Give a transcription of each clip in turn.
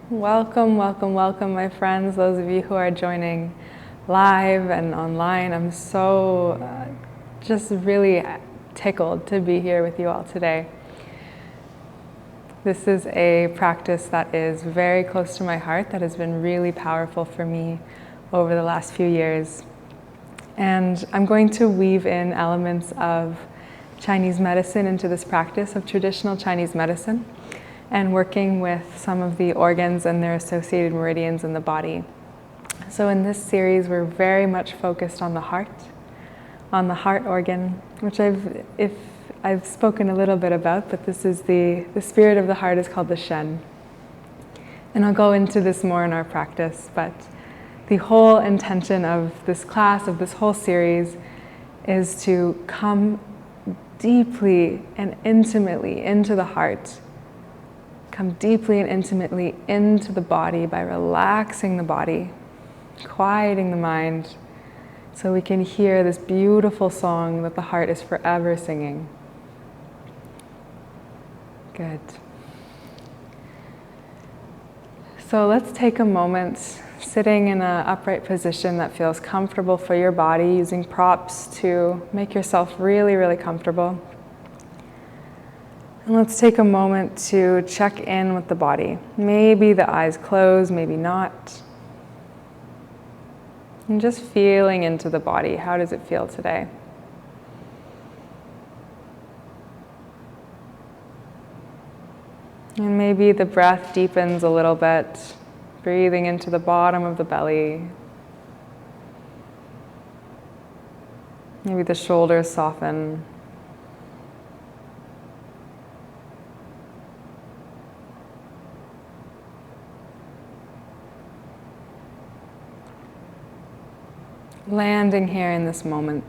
Welcome, welcome, welcome, my friends, those of you who are joining live and online. I'm so just really tickled to be here with you all today. This is a practice that is very close to my heart, that has been really powerful for me over the last few years. And I'm going to weave in elements of Chinese medicine into this practice of traditional Chinese medicine, and working with some of the organs and their associated meridians in the body. So in this series, we're very much focused on the heart organ, which I've spoken a little bit about, but this is the spirit of the heart is called the Shen. And I'll go into this more in our practice, but the whole intention of this class, of this whole series, is to come deeply and intimately into the heart. Come deeply and intimately into the body by relaxing the body, quieting the mind, so we can hear this beautiful song that the heart is forever singing. Good. So let's take a moment sitting in an upright position that feels comfortable for your body, using props to make yourself really, really comfortable. And let's take a moment to check in with the body. Maybe the eyes closed, maybe not. And just feeling into the body. How does it feel today? And maybe the breath deepens a little bit, breathing into the bottom of the belly. Maybe the shoulders soften. Landing here in this moment.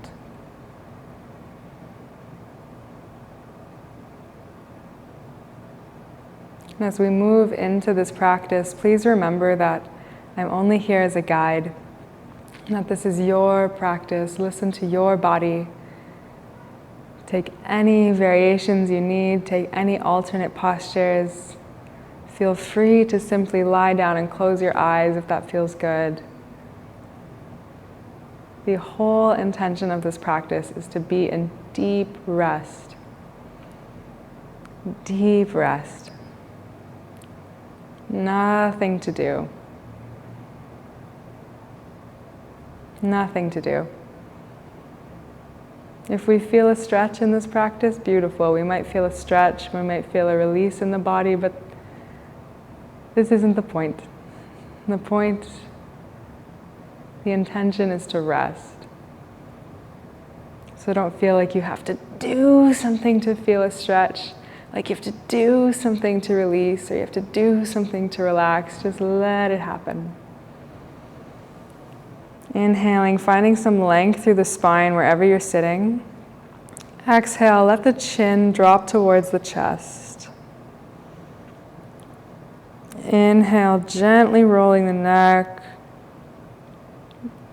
And as we move into this practice, please remember that I'm only here as a guide, and that this is your practice. Listen to your body. Take any variations you need, take any alternate postures. Feel free to simply lie down and close your eyes if that feels good. The whole intention of this practice is to be in deep rest. Deep rest. Nothing to do. Nothing to do. If we feel a stretch in this practice, beautiful. We might feel a stretch, we might feel a release in the body, but this isn't the point. The intention is to rest. So don't feel like you have to do something to feel a stretch, like you have to do something to release, or you have to do something to relax. Just let it happen. Inhaling, finding some length through the spine wherever you're sitting. Exhale, let the chin drop towards the chest. Inhale, gently rolling the neck.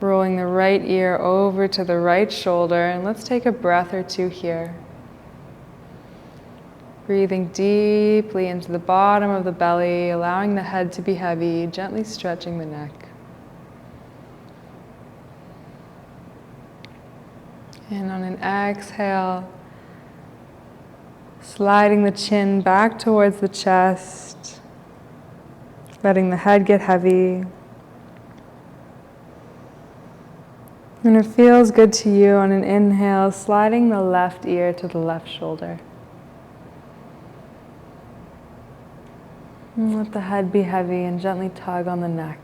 Rolling the right ear over to the right shoulder, and let's take a breath or two here. Breathing deeply into the bottom of the belly, allowing the head to be heavy, gently stretching the neck. And on an exhale, sliding the chin back towards the chest, letting the head get heavy. And it feels good to you on an inhale, sliding the left ear to the left shoulder. And let the head be heavy and gently tug on the neck.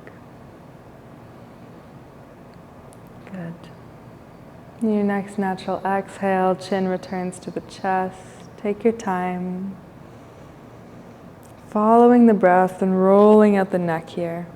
Good. Your next natural exhale, chin returns to the chest. Take your time. Following the breath and rolling out the neck here.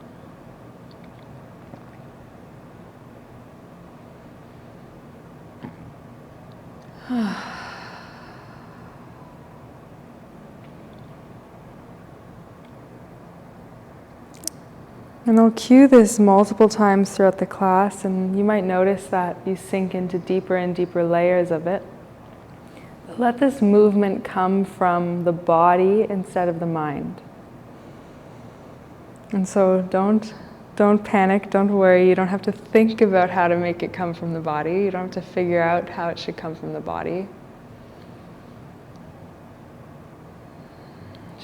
And I'll cue this multiple times throughout the class, and you might notice that you sink into deeper and deeper layers of it. Let this movement come from the body instead of the mind. And so don't panic, don't worry. You don't have to think about how to make it come from the body. You don't have to figure out how it should come from the body.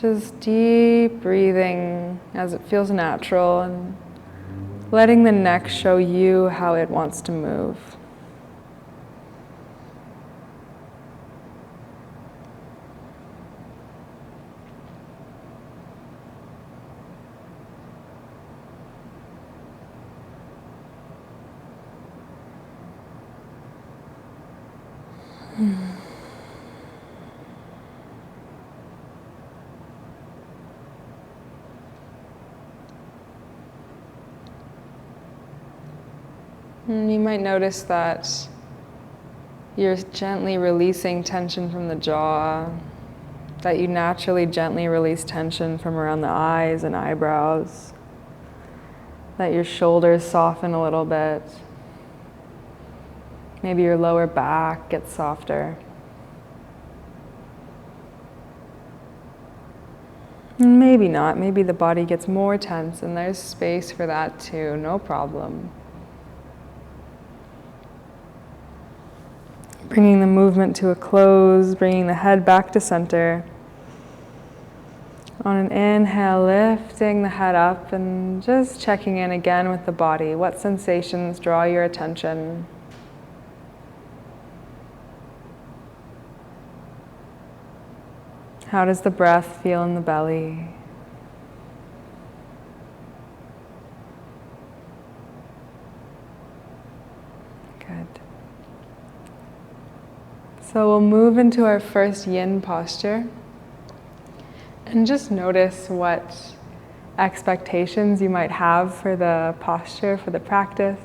Just deep breathing as it feels natural and letting the neck show you how it wants to move. And you might notice that you're gently releasing tension from the jaw, that you naturally gently release tension from around the eyes and eyebrows, that your shoulders soften a little bit. Maybe your lower back gets softer. And maybe not. Maybe the body gets more tense, and there's space for that too, no problem. Bringing the movement to a close, bringing the head back to center. On an inhale, lifting the head up and just checking in again with the body. What sensations draw your attention? How does the breath feel in the belly? Good. So we'll move into our first yin posture. And just notice what expectations you might have for the posture, for the practice.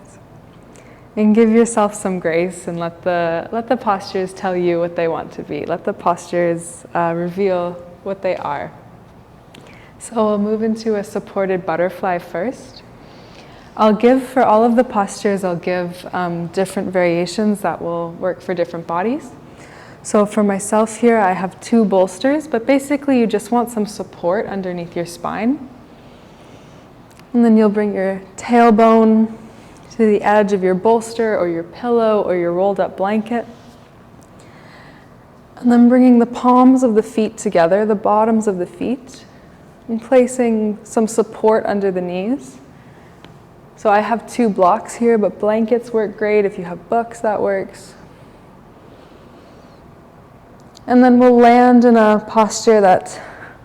And give yourself some grace and let the postures tell you what they want to be. Let the postures reveal what they are. So we'll move into a supported butterfly first. For all of the postures, I'll give different variations that will work for different bodies. So for myself here, I have 2 bolsters, but basically you just want some support underneath your spine. And then you'll bring your tailbone to the edge of your bolster or your pillow or your rolled up blanket. And then bringing the palms of the feet together, the bottoms of the feet, and placing some support under the knees. So I have 2 blocks here, but blankets work great. If you have books, that works. And then we'll land in a posture that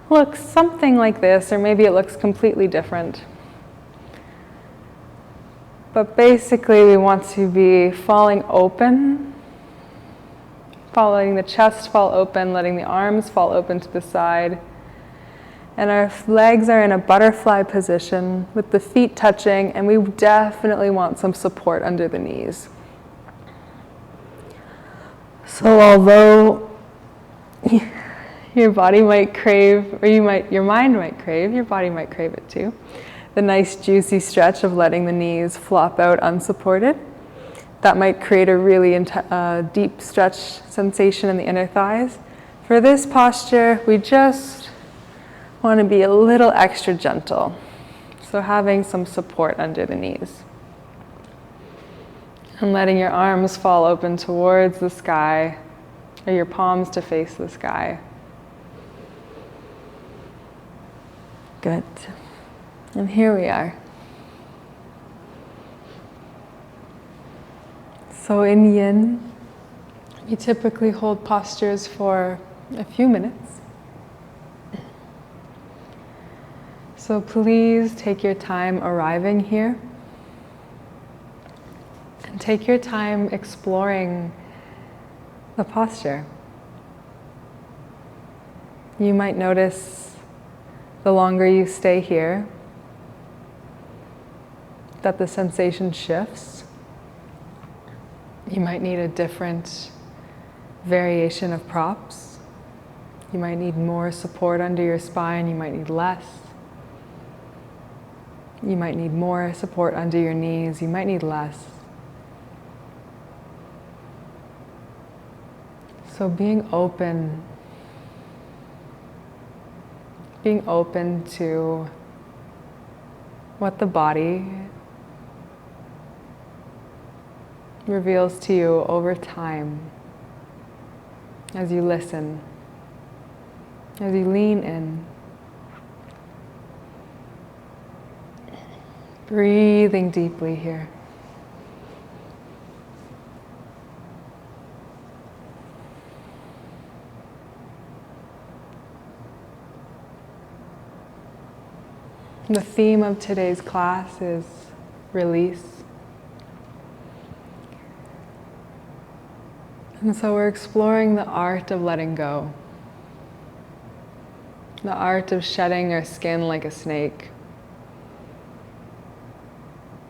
looks something like this, or maybe it looks completely different. But basically we want to be falling open, letting the chest fall open, letting the arms fall open to the side. And our legs are in a butterfly position with the feet touching, and we definitely want some support under the knees. So although your body might crave, or your mind might crave, your body might crave it too, the nice juicy stretch of letting the knees flop out unsupported. That might create a really deep stretch sensation in the inner thighs. For this posture, we just want to be a little extra gentle. So having some support under the knees. And letting your arms fall open towards the sky, or your palms to face the sky. Good. And here we are. So in yin, you typically hold postures for a few minutes. So please take your time arriving here. And take your time exploring the posture. You might notice the longer you stay here, that the sensation shifts. You might need a different variation of props. You might need more support under your spine, you might need less. You might need more support under your knees, you might need less. So being open to what the body reveals to you over time as you listen, as you lean in. Breathing deeply here. The theme of today's class is release. And so we're exploring the art of letting go. The art of shedding our skin like a snake.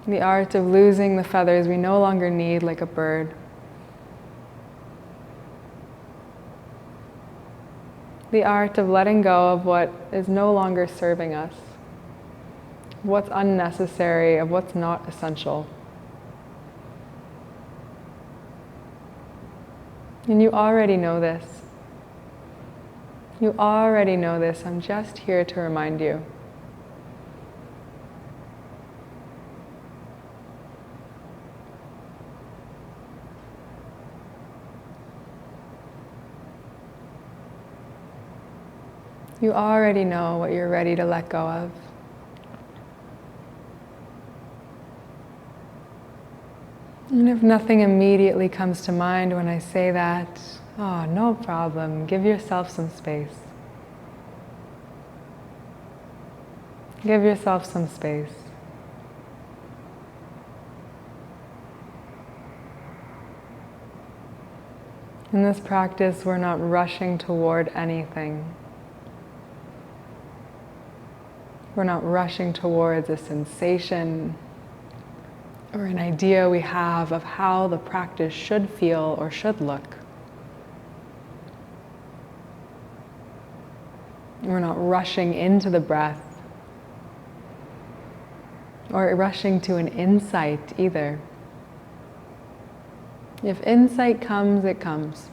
The art of losing the feathers we no longer need like a bird. The art of letting go of what is no longer serving us. What's unnecessary, of what's not essential. And you already know this. You already know this. I'm just here to remind you. You already know what you're ready to let go of. And if nothing immediately comes to mind when I say that, oh, no problem. Give yourself some space. Give yourself some space. In this practice, we're not rushing toward anything. We're not rushing towards a sensation or an idea we have of how the practice should feel or should look. We're not rushing into the breath or rushing to an insight either. If insight comes, it comes.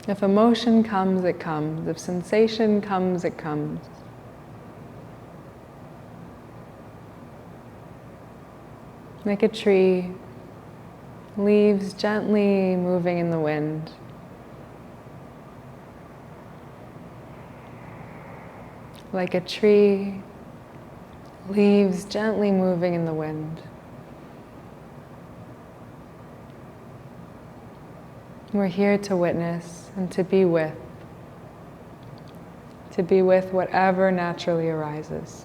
If emotion comes, it comes. If sensation comes, it comes. Like a tree, leaves gently moving in the wind. Like a tree, leaves gently moving in the wind. We're here to witness and to be with whatever naturally arises.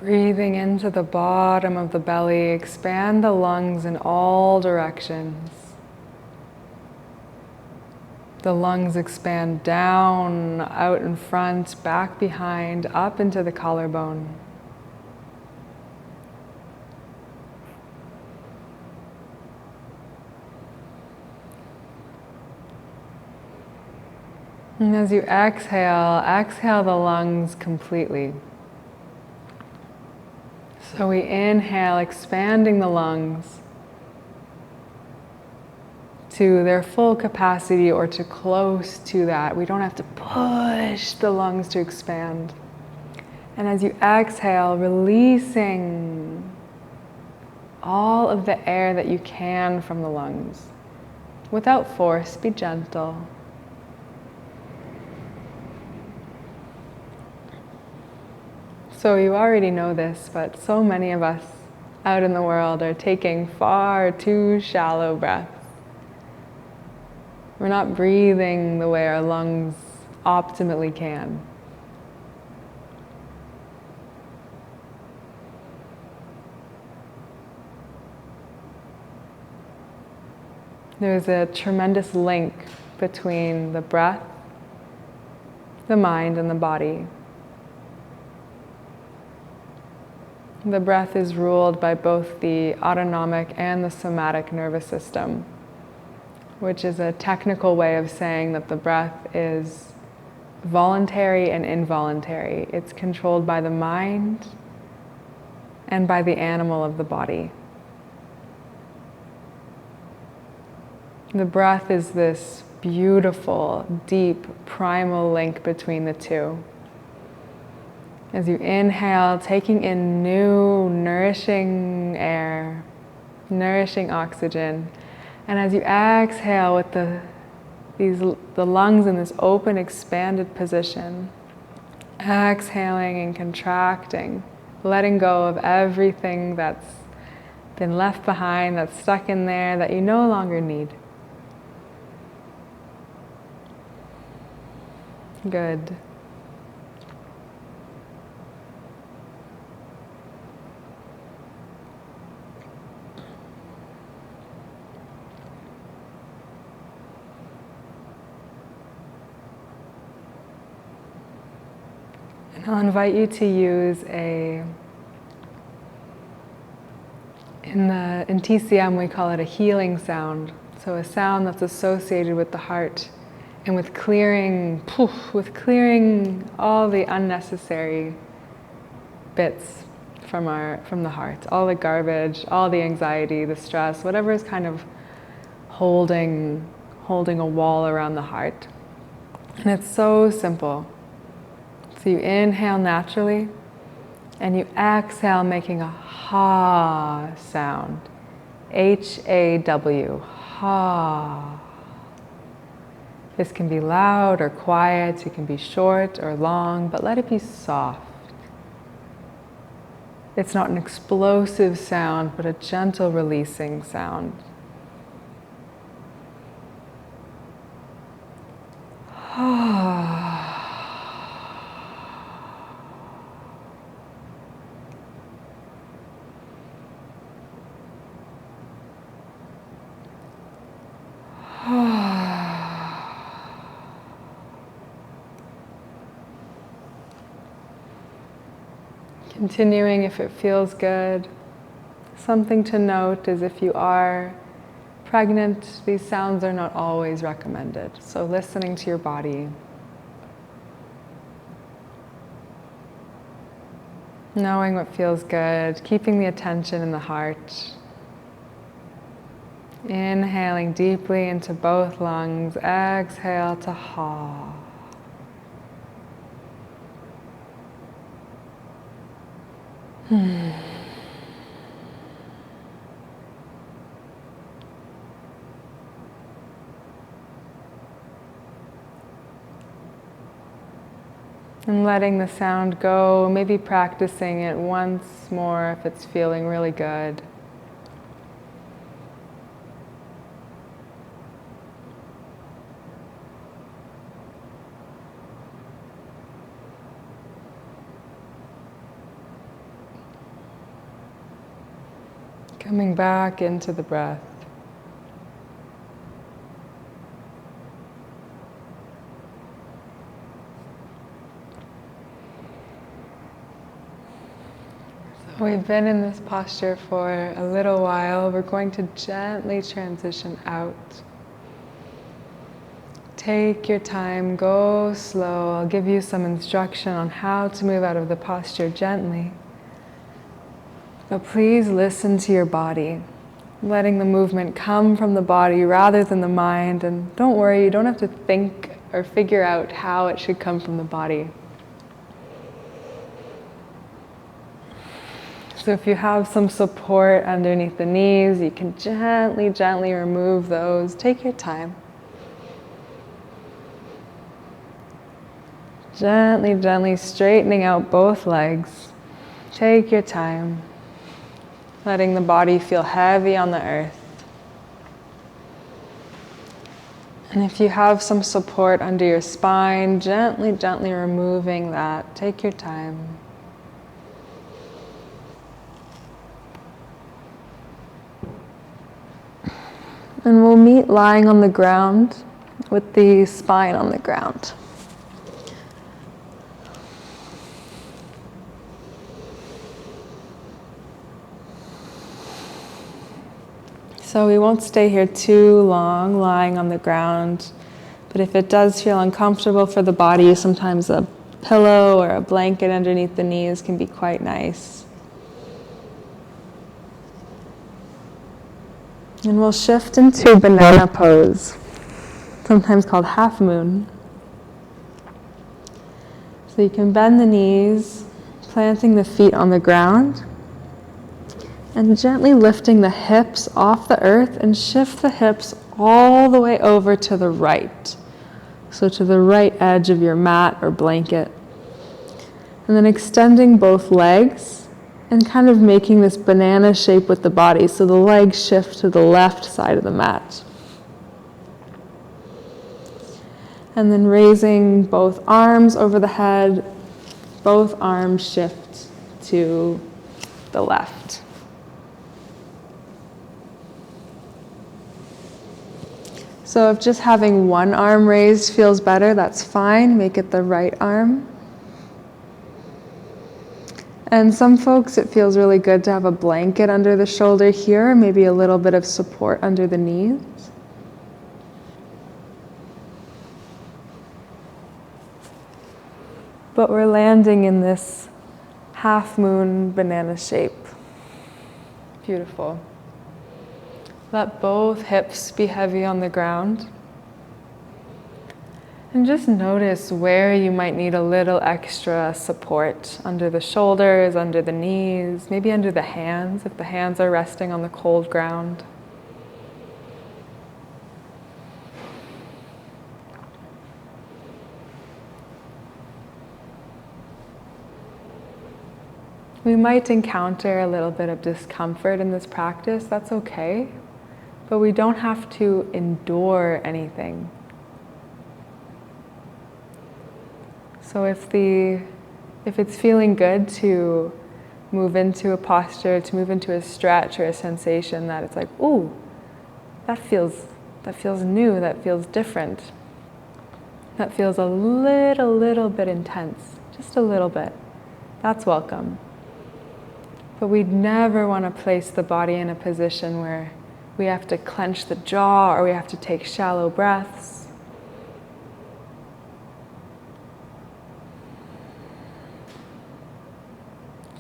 Breathing into the bottom of the belly, expand the lungs in all directions. The lungs expand down, out in front, back behind, up into the collarbone. And as you exhale, exhale the lungs completely. So we inhale, expanding the lungs to their full capacity or to close to that. We don't have to push the lungs to expand. And as you exhale, releasing all of the air that you can from the lungs. Without force, be gentle. So you already know this, but so many of us out in the world are taking far too shallow breaths. We're not breathing the way our lungs optimally can. There's a tremendous link between the breath, the mind, and the body. The breath is ruled by both the autonomic and the somatic nervous system, which is a technical way of saying that the breath is voluntary and involuntary. It's controlled by the mind and by the animal of the body. The breath is this beautiful, deep, primal link between the two. As you inhale, taking in new, nourishing air, nourishing oxygen, and as you exhale with the lungs in this open, expanded position, exhaling and contracting, letting go of everything that's been left behind, that's stuck in there, that you no longer need. Good. And I'll invite you to use in TCM we call it a healing sound. So a sound that's associated with the heart and with clearing all the unnecessary bits from the heart, all the garbage, all the anxiety, the stress, whatever is kind of holding a wall around the heart. And it's so simple. So you inhale naturally, and you exhale making a ha sound. H-A-W, ha. This can be loud or quiet, it can be short or long, but let it be soft. It's not an explosive sound, but a gentle releasing sound. Continuing if it feels good. Something to note is if you are pregnant, these sounds are not always recommended. So listening to your body. Knowing what feels good, keeping the attention in the heart. Inhaling deeply into both lungs, exhale to ha. And letting the sound go, maybe practicing it once more if it's feeling really good. Coming back into the breath. So we've been in this posture for a little while. We're going to gently transition out. Take your time, go slow. I'll give you some instruction on how to move out of the posture gently. But please listen to your body, letting the movement come from the body rather than the mind. And don't worry, you don't have to think or figure out how it should come from the body. So if you have some support underneath the knees, you can gently, gently remove those. Take your time. Gently, gently straightening out both legs. Take your time. Letting the body feel heavy on the earth. And if you have some support under your spine, gently, gently removing that. Take your time. And we'll meet lying on the ground with the spine on the ground. So we won't stay here too long, lying on the ground. But if it does feel uncomfortable for the body, sometimes a pillow or a blanket underneath the knees can be quite nice. And we'll shift into banana pose, sometimes called half moon. So you can bend the knees, planting the feet on the ground, and gently lifting the hips off the earth and shift the hips all the way over to the right. So to the right edge of your mat or blanket. And then extending both legs and kind of making this banana shape with the body. So the legs shift to the left side of the mat. And then raising both arms over the head, both arms shift to the left. So if just having one arm raised feels better, that's fine. Make it the right arm. And some folks, it feels really good to have a blanket under the shoulder here, maybe a little bit of support under the knees. But we're landing in this half moon banana shape. Beautiful. Let both hips be heavy on the ground. And just notice where you might need a little extra support, under the shoulders, under the knees, maybe under the hands, if the hands are resting on the cold ground. We might encounter a little bit of discomfort in this practice, that's okay, but we don't have to endure anything. So if it's feeling good to move into a posture, to move into a stretch or a sensation that it's like, ooh, that feels new, that feels different, that feels a little bit intense, just a little bit, that's welcome. But we'd never want to place the body in a position where we have to clench the jaw or we have to take shallow breaths.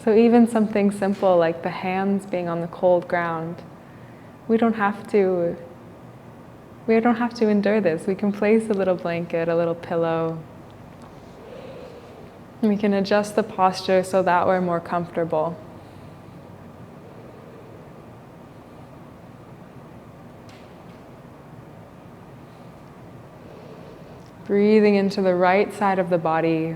So even something simple like the hands being on the cold ground, we don't have to endure this. We can place a little blanket, a little pillow. And we can adjust the posture so that we're more comfortable. Breathing into the right side of the body.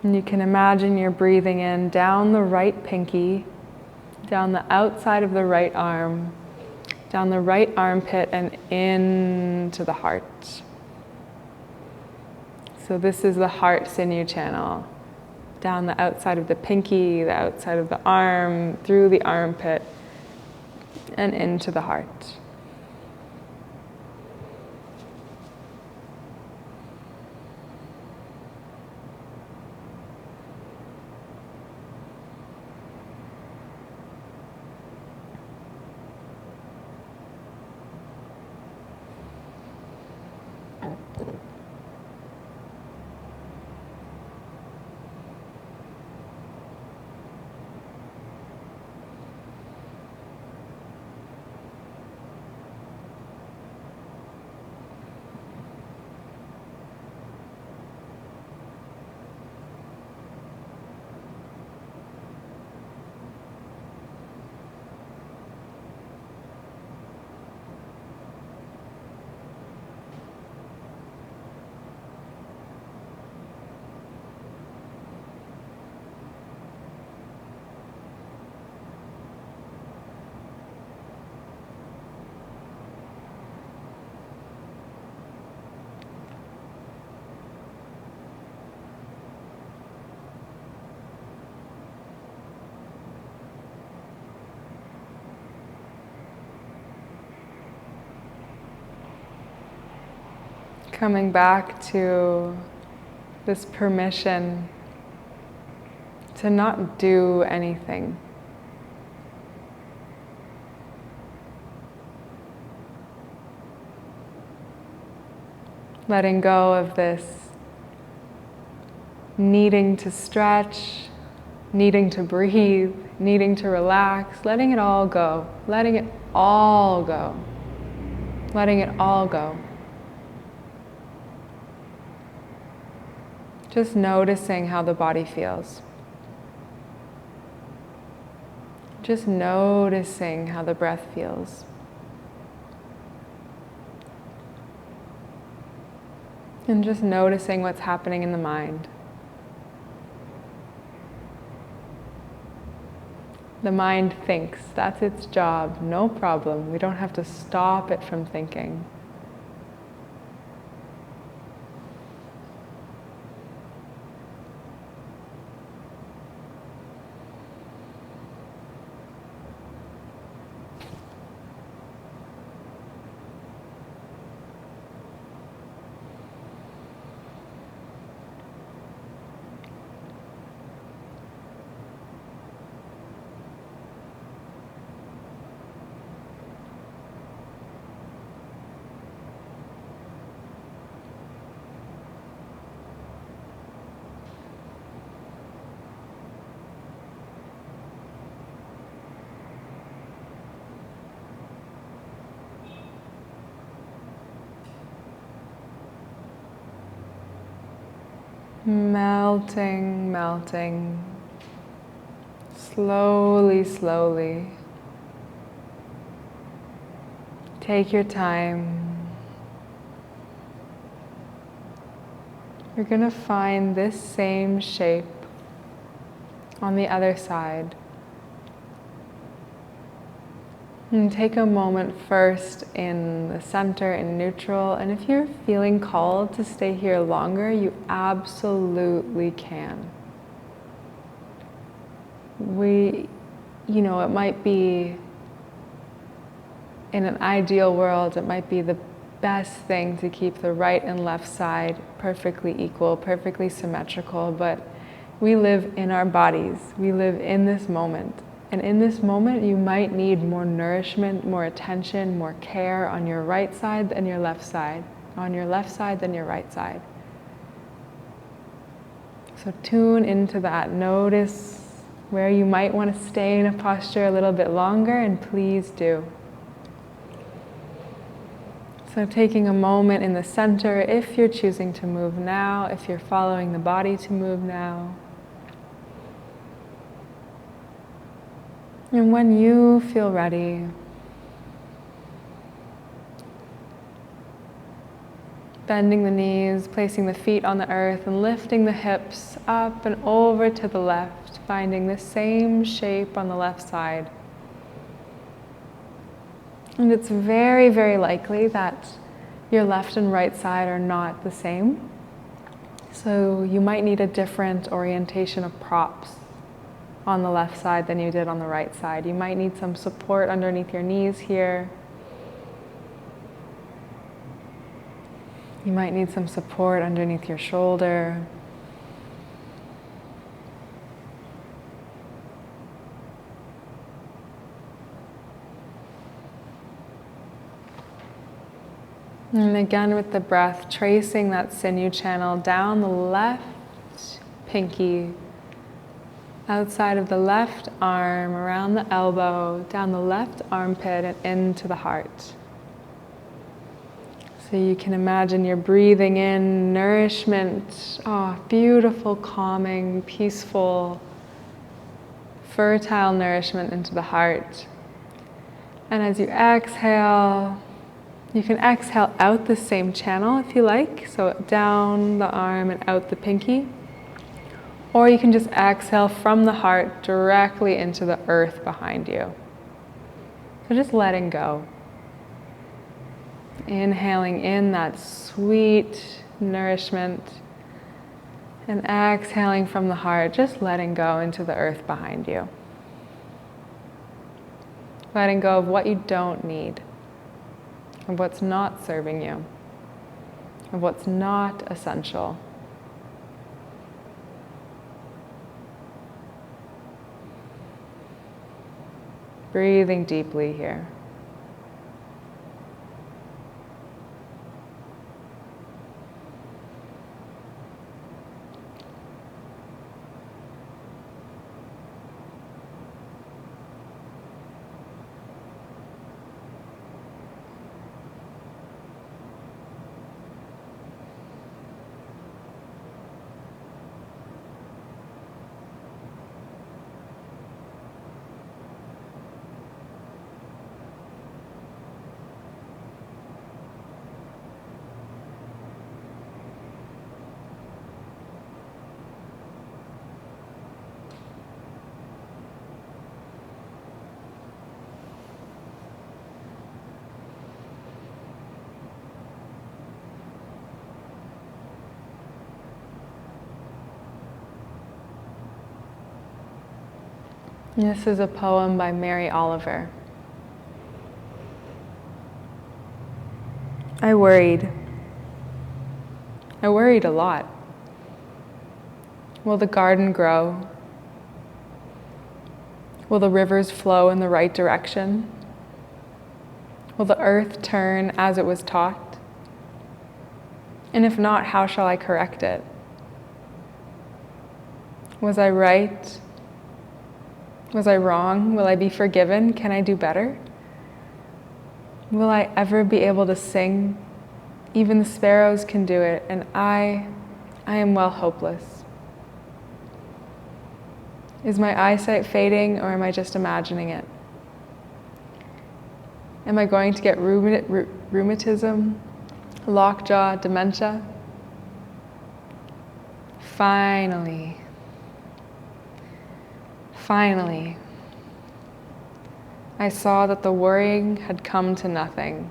And you can imagine you're breathing in down the right pinky, down the outside of the right arm, down the right armpit and into the heart. So this is the heart sinew channel. Down the outside of the pinky, the outside of the arm, through the armpit, and into the heart. coming back to this permission to not do anything. Letting go of this needing to stretch, needing to breathe, needing to relax, letting it all go, letting it all go, letting it all go. Just noticing how the body feels. Just noticing how the breath feels. And just noticing what's happening in the mind. The mind thinks, that's its job, no problem. We don't have to stop it from thinking. Melting, melting, slowly, slowly. Take your time. You're going to find this same shape on the other side. And take a moment first in the center, in neutral, and if you're feeling called to stay here longer, you absolutely can. It might be, in an ideal world, it might be the best thing to keep the right and left side perfectly equal, perfectly symmetrical, but we live in our bodies, we live in this moment. And in this moment, you might need more nourishment, more attention, more care on your right side than your left side, on your left side than your right side. So tune into that. Notice where you might want to stay in a posture a little bit longer, and please do. So taking a moment in the center, if you're choosing to move now, if you're following the body to move now. And when you feel ready, bending the knees, placing the feet on the earth, and lifting the hips up and over to the left, finding the same shape on the left side. And it's very, very likely that your left and right side are not the same. So you might need a different orientation of props on the left side than you did on the right side. You might need some support underneath your knees here. You might need some support underneath your shoulder. And again with the breath, tracing that sinew channel down the left pinky, outside of the left arm, around the elbow, down the left armpit and into the heart. So you can imagine you're breathing in nourishment, beautiful, calming, peaceful, fertile nourishment into the heart. And as you exhale, you can exhale out the same channel if you like, so down the arm and out the pinky. Or you can just exhale from the heart directly into the earth behind you. So just letting go. Inhaling in that sweet nourishment and exhaling from the heart, just letting go into the earth behind you. Letting go of what you don't need, of what's not serving you. of what's not essential. Breathing deeply here. This is a poem by Mary Oliver. I worried. I worried a lot. Will the garden grow? Will the rivers flow in the right direction? Will the earth turn as it was taught? And if not, how shall I correct it? Was I right? Was I wrong? Will I be forgiven? Can I do better? Will I ever be able to sing? Even the sparrows can do it, and I am well hopeless. Is my eyesight fading, or am I just imagining it? Am I going to get rheumatism, lockjaw, dementia? Finally, I saw that the worrying had come to nothing,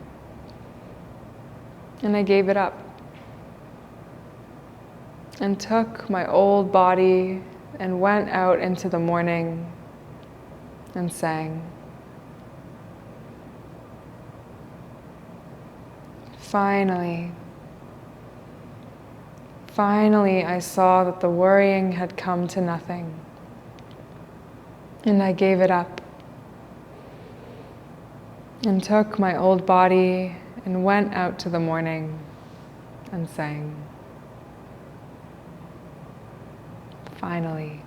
and I gave it up, and took my old body and went out into the morning and sang. Finally, I saw that the worrying had come to nothing, and I gave it up, and took my old body and went out to the morning and sang. Finally.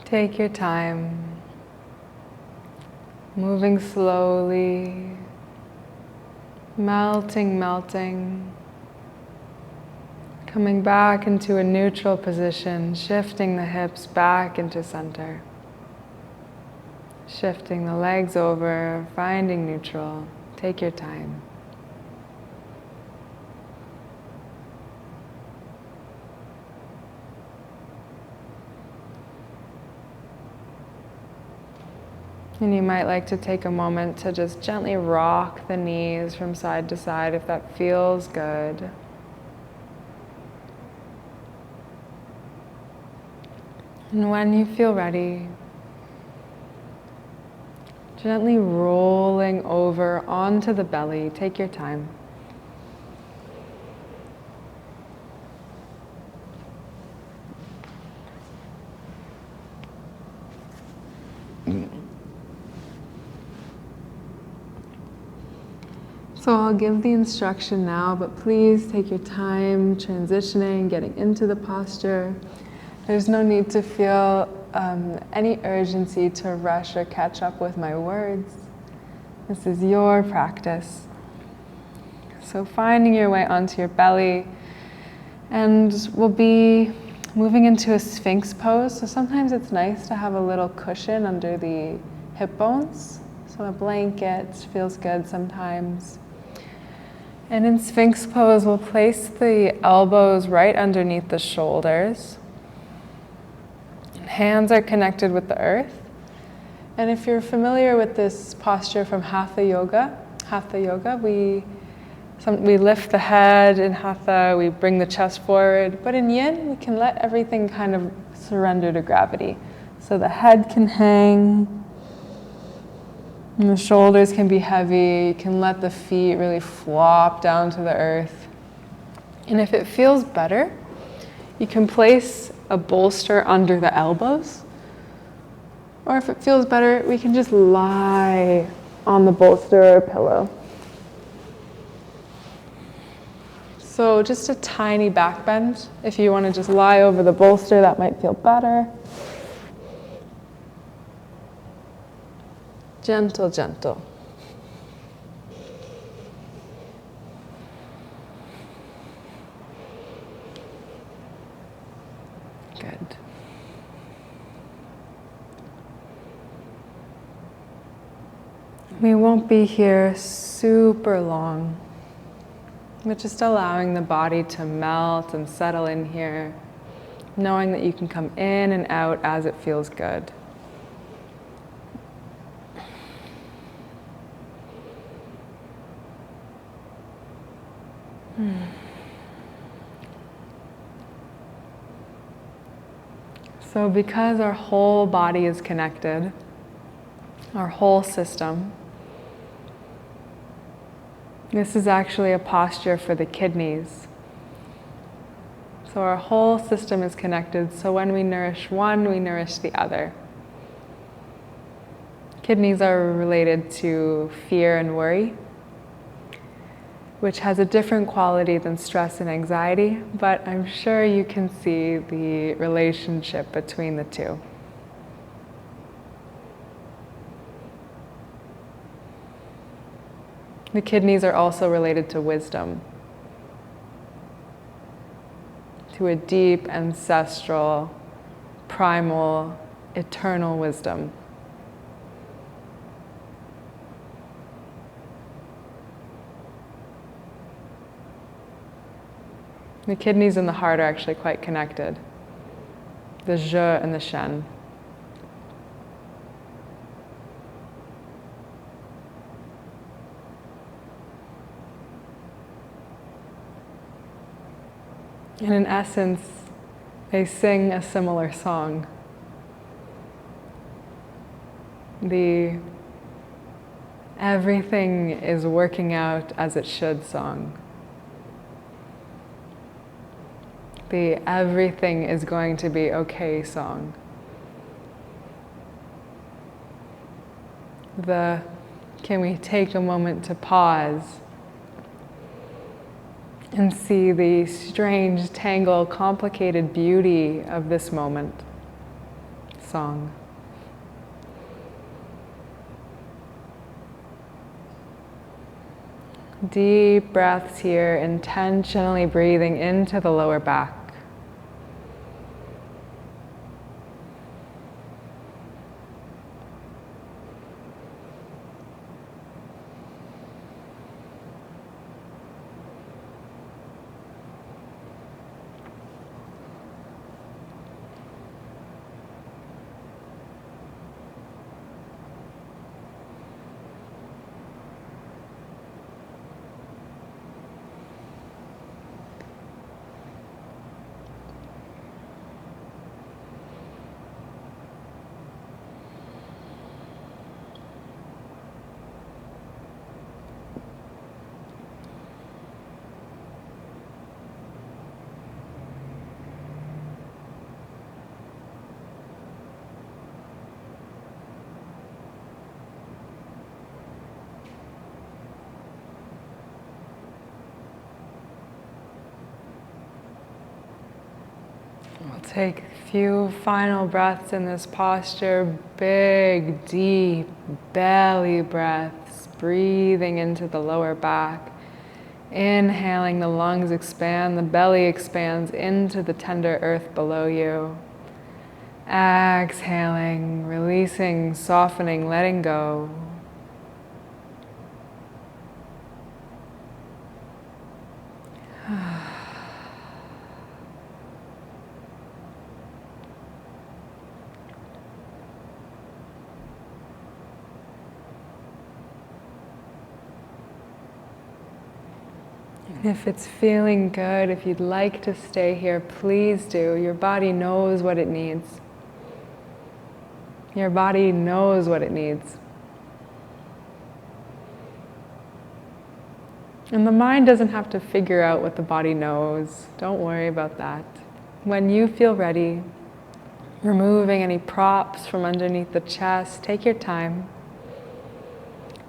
Take your time, moving slowly, melting, coming back into a neutral position, shifting the hips back into center, shifting the legs over, finding neutral. Take your time. And you might like to take a moment to just gently rock the knees from side to side if that feels good. And when you feel ready, gently rolling over onto the belly. Take your time. So I'll give the instruction now, but please take your time transitioning, getting into the posture. There's no need to feel any urgency to rush or catch up with my words. This is your practice. So finding your way onto your belly, and we'll be moving into a Sphinx pose. So sometimes it's nice to have a little cushion under the hip bones. So a blanket feels good sometimes. And in Sphinx pose, we'll place the elbows right underneath the shoulders. Hands are connected with the earth. And if you're familiar with this posture from Hatha Yoga, we lift the head in Hatha, we bring the chest forward. But in Yin, we can let everything kind of surrender to gravity. So the head can hang, and the shoulders can be heavy. You can let the feet really flop down to the earth. And if it feels better, you can place a bolster under the elbows. Or if it feels better, we can just lie on the bolster or pillow. So just a tiny back bend. If you want to just lie over the bolster, that might feel better. Gentle, gentle. Good. We won't be here super long, but just allowing the body to melt and settle in here, knowing that you can come in and out as it feels good. So because our whole body is connected, our whole system, this is actually a posture for the kidneys. So our whole system is connected, so when we nourish one, we nourish the other. Kidneys are related to fear and worry, which has a different quality than stress and anxiety, but I'm sure you can see the relationship between the two. The kidneys are also related to wisdom, to a deep, ancestral, primal, eternal wisdom. The kidneys and the heart are actually quite connected. The Je and the Shen. And in essence, they sing a similar song. The everything is working out as it should song. The everything is going to be okay song. The can we take a moment to pause and see the strange, tangled, complicated beauty of this moment song. Deep breaths here, intentionally breathing into the lower back. We'll take a few final breaths in this posture, big, deep belly breaths, breathing into the lower back. Inhaling, the lungs expand, the belly expands into the tender earth below you. Exhaling, releasing, softening, letting go. If it's feeling good, if you'd like to stay here, please do. Your body knows what it needs. Your body knows what it needs. And the mind doesn't have to figure out what the body knows. Don't worry about that. When you feel ready, removing any props from underneath the chest, take your time.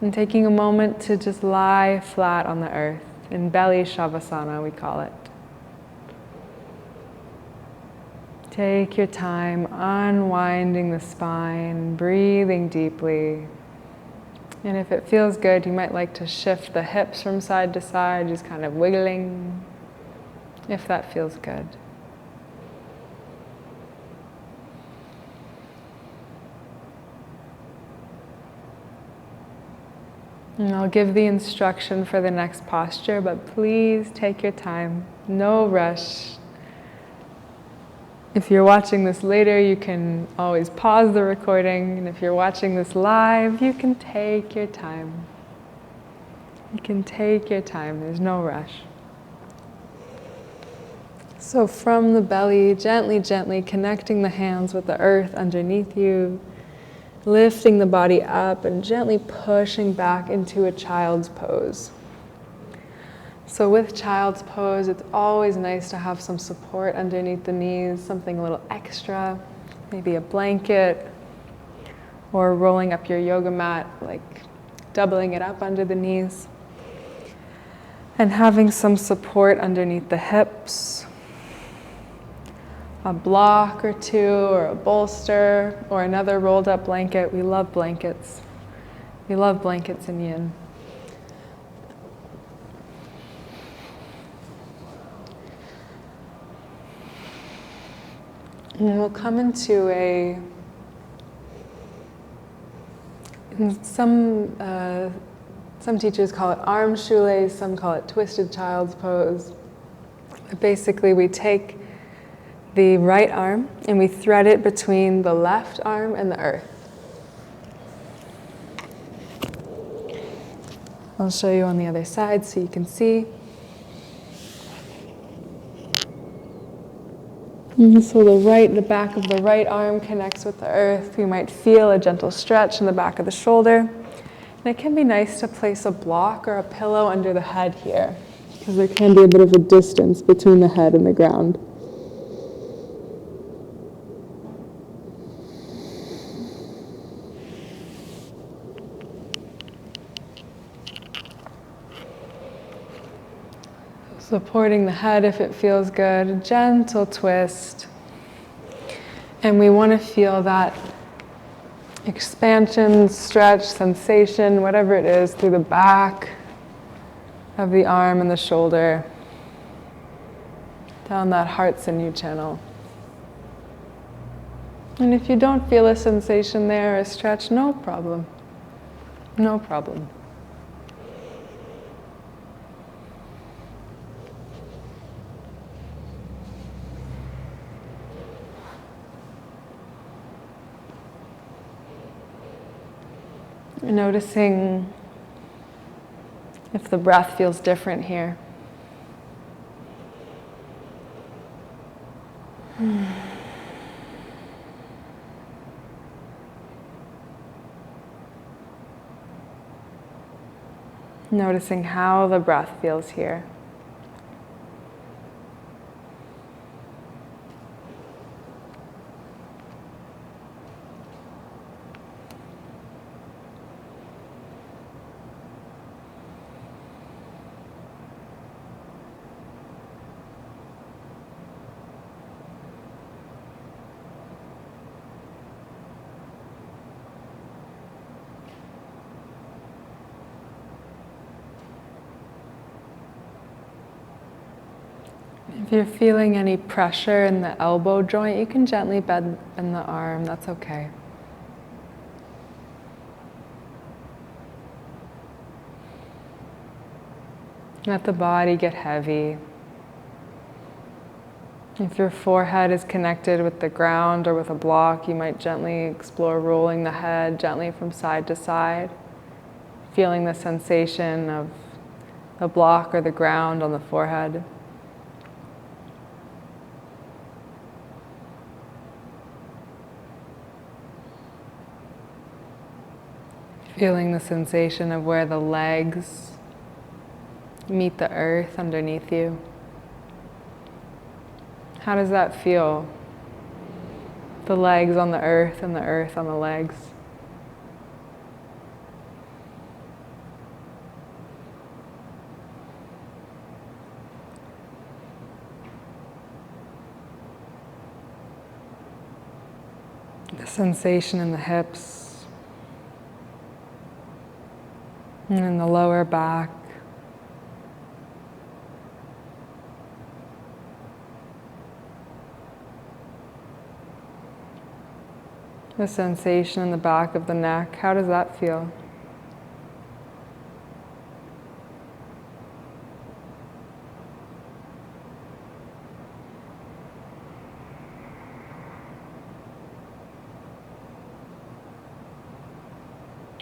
And taking a moment to just lie flat on the earth. In belly shavasana, we call it. Take your time unwinding the spine, breathing deeply. And if it feels good, you might like to shift the hips from side to side, just kind of wiggling, if that feels good. And I'll give the instruction for the next posture, but please take your time, no rush. If you're watching this later, you can always pause the recording, and if you're watching this live, you can take your time. You can take your time, there's no rush. So from the belly, gently, gently connecting the hands with the earth underneath you, lifting the body up and gently pushing back into a child's pose. So with child's pose, it's always nice to have some support underneath the knees, something a little extra, maybe a blanket, or rolling up your yoga mat, like doubling it up under the knees. And having some support underneath the hips, a block or two, or a bolster, or another rolled up blanket. We love blankets. We love blankets in yin. And we'll come into some teachers call it arm shoelace, some call it twisted child's pose. But basically we take the right arm and we thread it between the left arm and the earth. I'll show you on the other side so you can see. So the back of the right arm connects with the earth. You might feel a gentle stretch in the back of the shoulder. And it can be nice to place a block or a pillow under the head here, because there can be a bit of a distance between the head and the ground. Supporting the head if it feels good, a gentle twist. And we want to feel that expansion, stretch, sensation, whatever it is, through the back of the arm and the shoulder, down that heart sinew channel. And if you don't feel a sensation there, a stretch, no problem. No problem. Noticing if the breath feels different here. Noticing how the breath feels here. If you're feeling any pressure in the elbow joint, you can gently bend the arm, that's okay. Let the body get heavy. If your forehead is connected with the ground or with a block, you might gently explore rolling the head gently from side to side, feeling the sensation of the block or the ground on the forehead. Feeling the sensation of where the legs meet the earth underneath you. How does that feel? The legs on the earth and the earth on the legs. The sensation in the hips and in the lower back. The sensation in the back of the neck, how does that feel?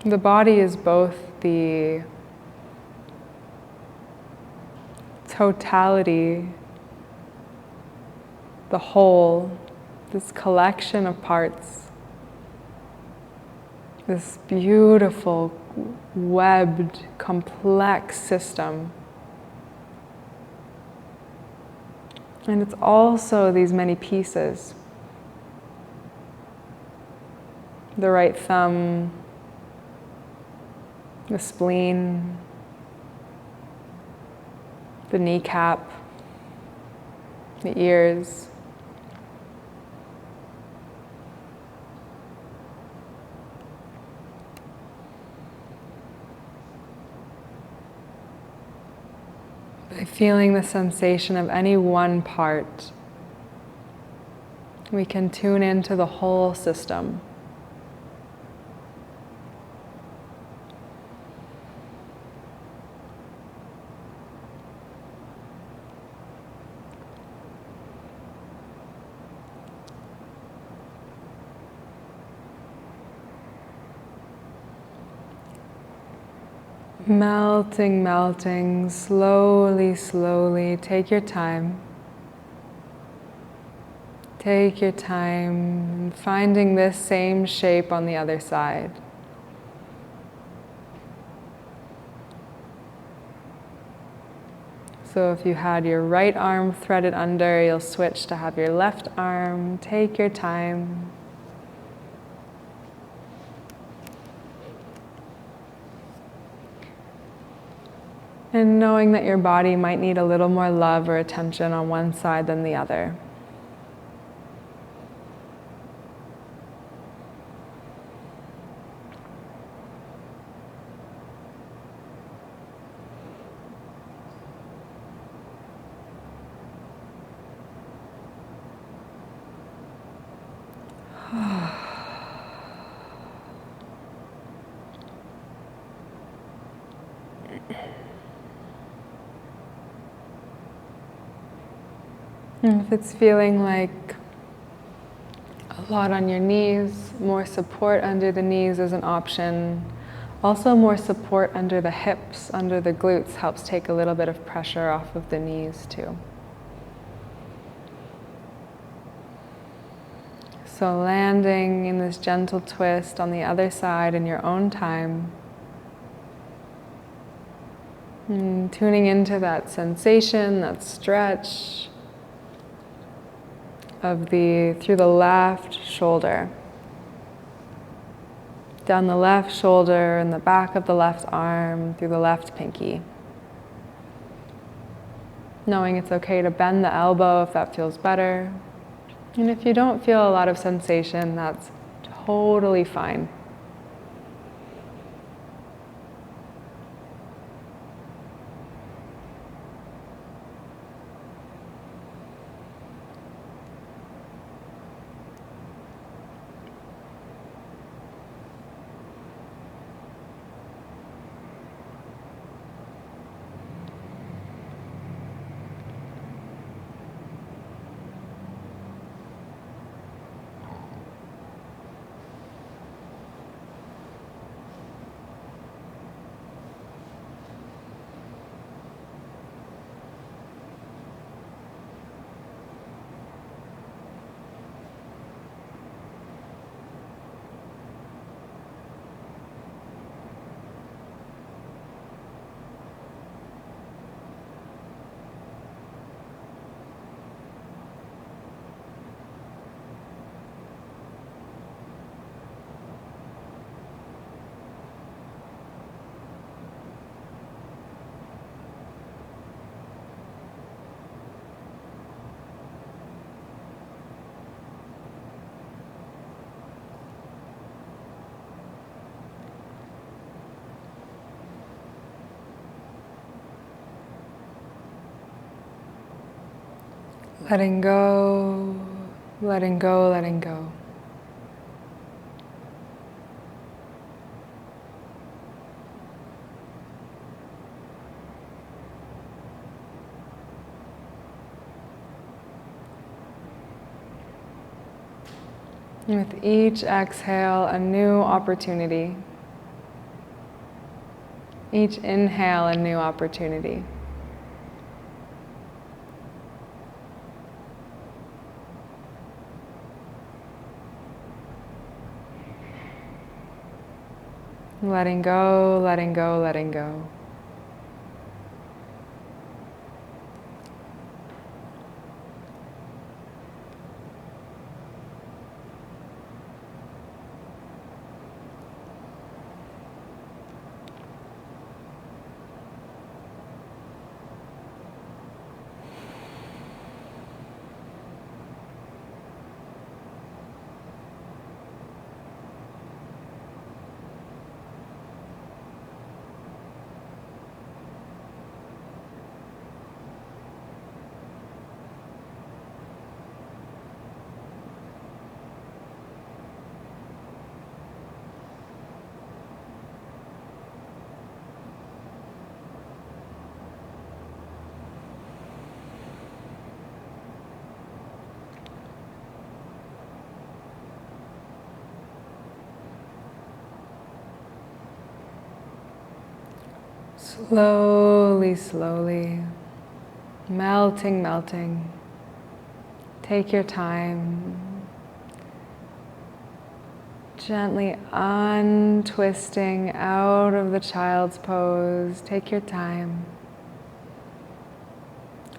The body is both the totality, the whole, this collection of parts, this beautiful, webbed, complex system. And it's also these many pieces. The right thumb, the spleen, the kneecap, the ears. By feeling the sensation of any one part, we can tune into the whole system. Melting, melting, slowly, slowly. Take your time. Take your time, finding this same shape on the other side. So if you had your right arm threaded under, you'll switch to have your left arm. Take your time. And knowing that your body might need a little more love or attention on one side than the other. And if it's feeling like a lot on your knees, more support under the knees is an option. Also, more support under the hips, under the glutes, helps take a little bit of pressure off of the knees too. So landing in this gentle twist on the other side in your own time. And tuning into that sensation, that stretch of through the left shoulder. Down the left shoulder and the back of the left arm through the left pinky. Knowing it's okay to bend the elbow if that feels better. And if you don't feel a lot of sensation, that's totally fine. Letting go, letting go, letting go. With each exhale, a new opportunity. Each inhale, a new opportunity. Letting go, letting go, letting go. Slowly, slowly, melting, melting. Take your time. Gently untwisting out of the child's pose. Take your time.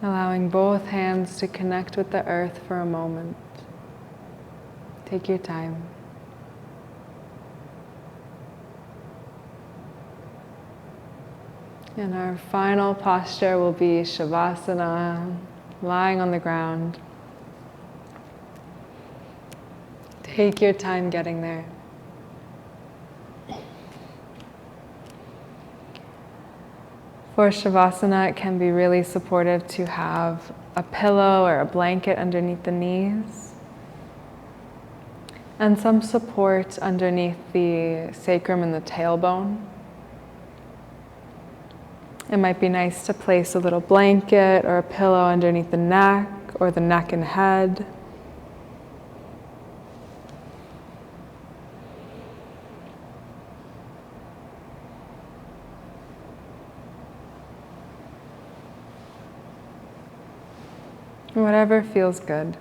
Allowing both hands to connect with the earth for a moment. Take your time. And our final posture will be Shavasana, lying on the ground. Take your time getting there. For Shavasana, it can be really supportive to have a pillow or a blanket underneath the knees, and some support underneath the sacrum and the tailbone. It might be nice to place a little blanket or a pillow underneath the neck or the neck and head. Whatever feels good.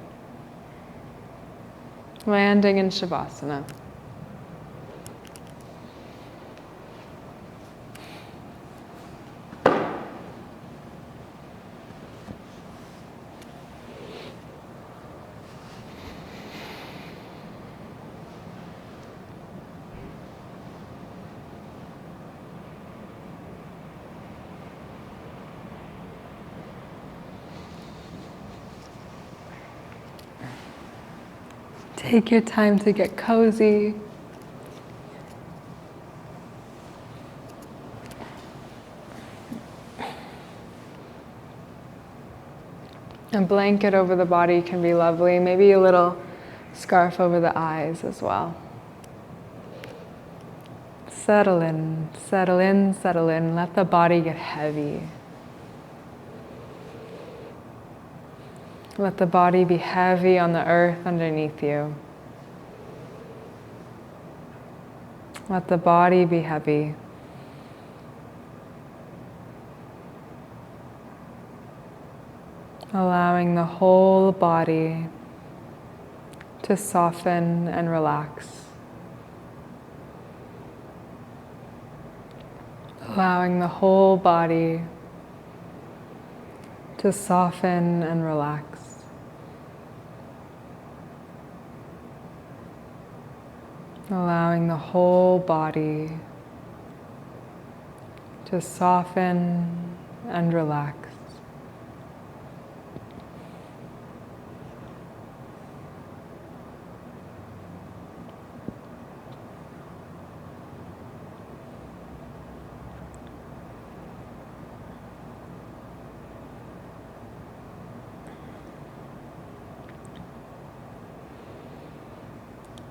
Landing in Shavasana. Take your time to get cozy. A blanket over the body can be lovely. Maybe a little scarf over the eyes as well. Settle in, settle in, settle in. Let the body get heavy. Let the body be heavy on the earth underneath you. Let the body be heavy. Allowing the whole body to soften and relax. Allowing the whole body to soften and relax. Allowing the whole body to soften and relax.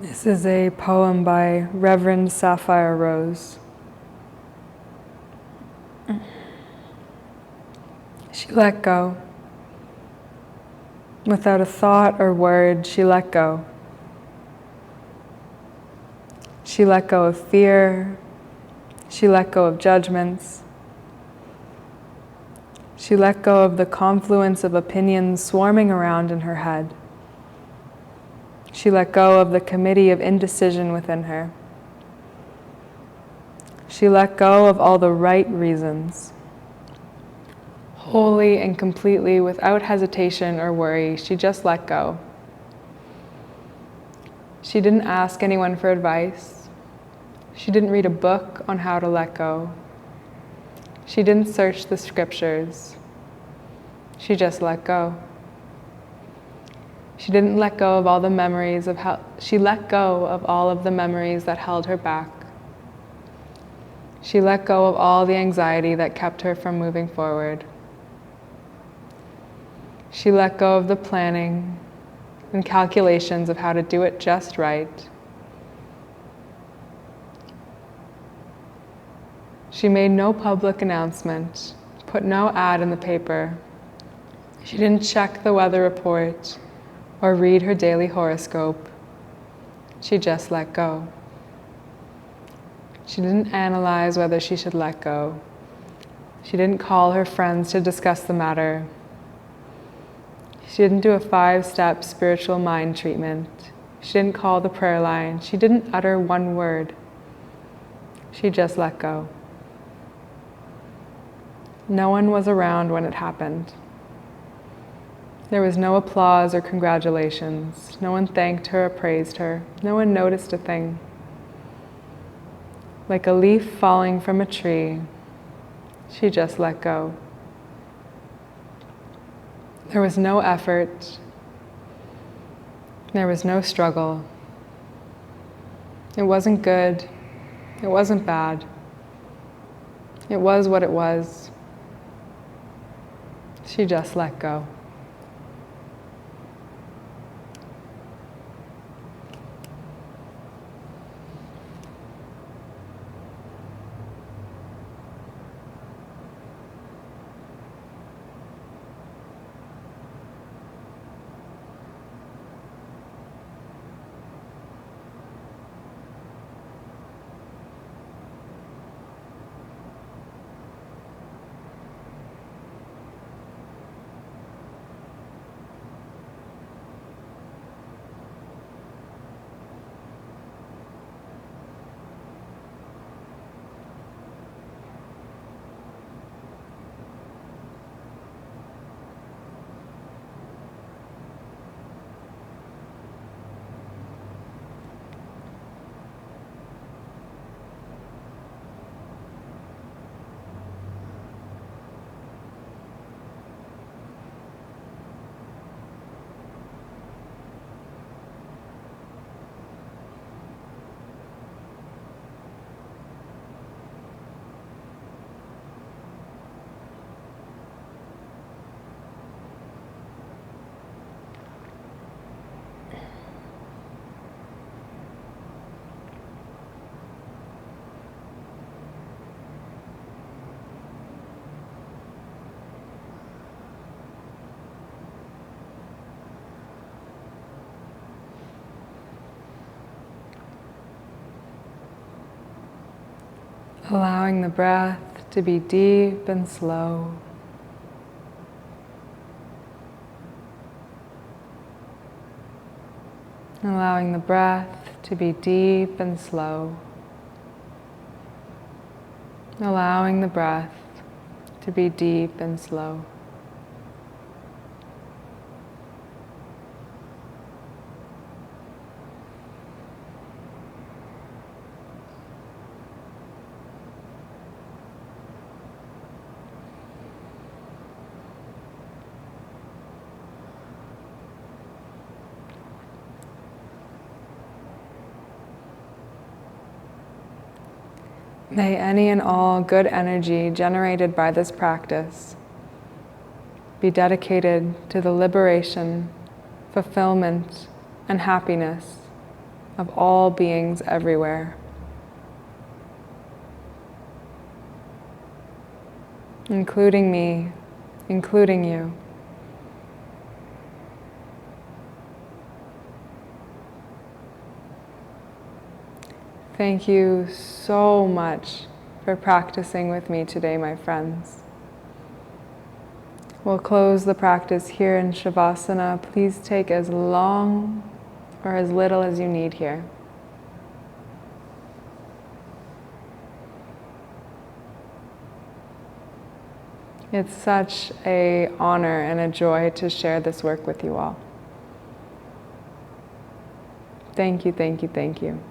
This is a poem by Reverend Sapphire Rose. She let go. Without a thought or word, she let go. She let go of fear. She let go of judgments. She let go of the confluence of opinions swarming around in her head. She let go of the committee of indecision within her. She let go of all the right reasons. Wholly and completely, without hesitation or worry, she just let go. She didn't ask anyone for advice. She didn't read a book on how to let go. She didn't search the scriptures. She just let go. She didn't let go of all the memories of how she let go of all of the memories that held her back. She let go of all the anxiety that kept her from moving forward. She let go of the planning and calculations of how to do it just right. She made no public announcement, put no ad in the paper. She didn't check the weather report or read her daily horoscope. She just let go. She didn't analyze whether she should let go. She didn't call her friends to discuss the matter. She didn't do a 5-step spiritual mind treatment. She didn't call the prayer line. She didn't utter one word. She just let go. No one was around when it happened. There was no applause or congratulations. No one thanked her or praised her. No one noticed a thing. Like a leaf falling from a tree, she just let go. There was no effort. There was no struggle. It wasn't good. It wasn't bad. It was what it was. She just let go. Allowing the breath to be deep and slow. Allowing the breath to be deep and slow. Allowing the breath to be deep and slow. May any and all good energy generated by this practice be dedicated to the liberation, fulfillment, and happiness of all beings everywhere, including me, including you. Thank you so much for practicing with me today, my friends. We'll close the practice here in Shavasana. Please take as long or as little as you need here. It's such an honor and a joy to share this work with you all. Thank you, thank you, thank you.